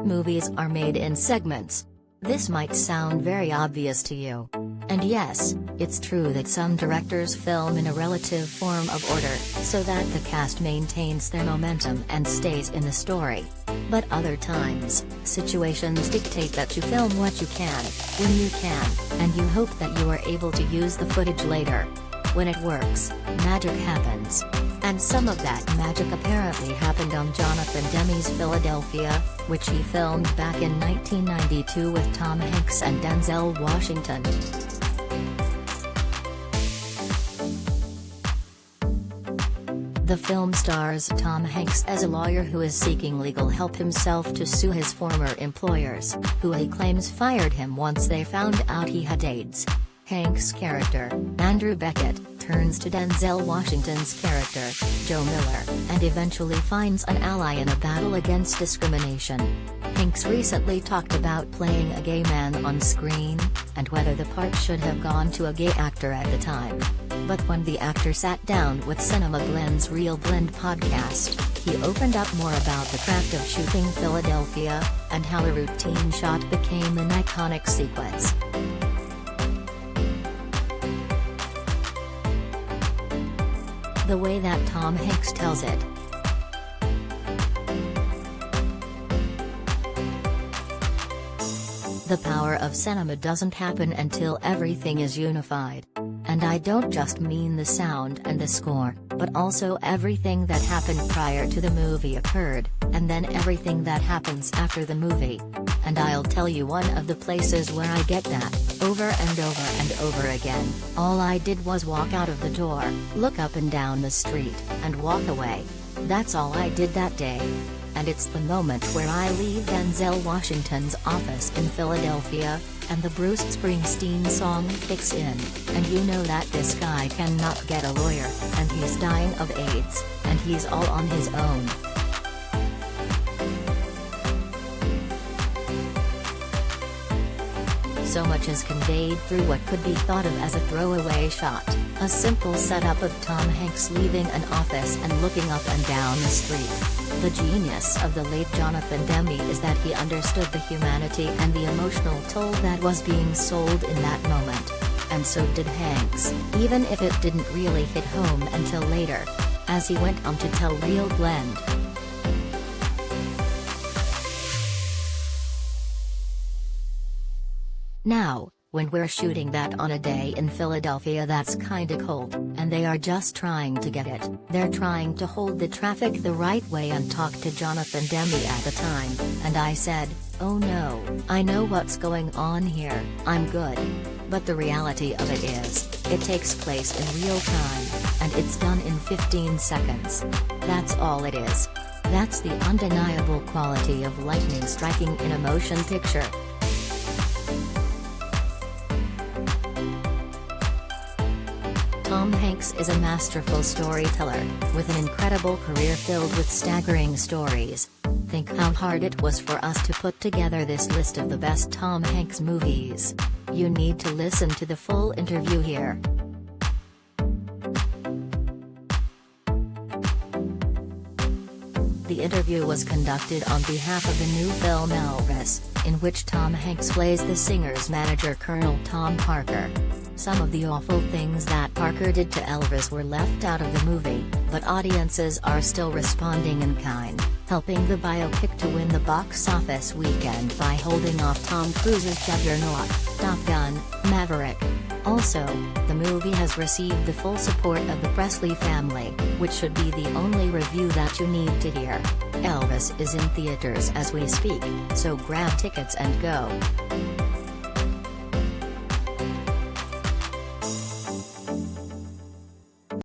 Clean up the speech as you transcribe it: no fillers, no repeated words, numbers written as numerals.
Movies are made in segments. This might sound very obvious to you. And yes, it's true that some directors film in a relative form of order, so that the cast maintains their momentum and stays in the story. But other times, situations dictate that you film what you can, when you can, and you hope that you are able to use the footage later. When it works, magic happens. And some of that magic apparently happened on Jonathan Demme's Philadelphia, which he filmed back in 1992 with Tom Hanks and Denzel Washington. The film stars Tom Hanks as a lawyer who is seeking legal help himself to sue his former employers, who he claims fired him once they found out he had AIDS. Hanks' character, Andrew Beckett, turns to Denzel Washington's character, Joe Miller, and eventually finds an ally in a battle against discrimination. Hanks recently talked about playing a gay man on screen, and whether the part should have gone to a gay actor at the time. But when the actor sat down with Cinema Blend's Real Blend podcast, he opened up more about the craft of shooting Philadelphia, and how a routine shot became an iconic sequence. The way that Tom Hanks tells it. The power of cinema doesn't happen until everything is unified. And I don't just mean the sound and the score, but also everything that happened prior to the movie occurred, and then everything that happens after the movie. And I'll tell you one of the places where I get that, over and over and over again. All I did was walk out of the door, look up and down the street, and walk away. That's all I did that day. And it's the moment where I leave Denzel Washington's office in Philadelphia, and the Bruce Springsteen song kicks in, and you know that this guy cannot get a lawyer, and he's dying of AIDS, and he's all on his own. So much is conveyed through what could be thought of as a throwaway shot, a simple setup of Tom Hanks leaving an office and looking up and down the street. The genius of the late Jonathan Demme is that he understood the humanity and the emotional toll that was being sold in that moment. And so did Hanks, even if it didn't really hit home until later. As he went on to tell Real Blend. Now, when we're shooting that on a day in Philadelphia that's kinda cold, and they are just trying to get it, they're trying to hold the traffic the right way and talk to Jonathan Demme at the time, and I said, oh no, I know what's going on here, I'm good. But the reality of it is, it takes place in real time, and it's done in 15 seconds. That's all it is. That's the undeniable quality of lightning striking in a motion picture. Tom Hanks is a masterful storyteller, with an incredible career filled with staggering stories. Think how hard it was for us to put together this list of the best Tom Hanks movies. You need to listen to the full interview here. The interview was conducted on behalf of the new film Elvis, in which Tom Hanks plays the singer's manager Colonel Tom Parker. Some of the awful things that Parker did to Elvis were left out of the movie, but audiences are still responding in kind, helping the biopic to win the box office weekend by holding off Tom Cruise's juggernaut, Top Gun: Maverick. Also, the movie has received the full support of the Presley family, which should be the only review that you need to hear. Elvis is in theaters as we speak, so grab tickets and go.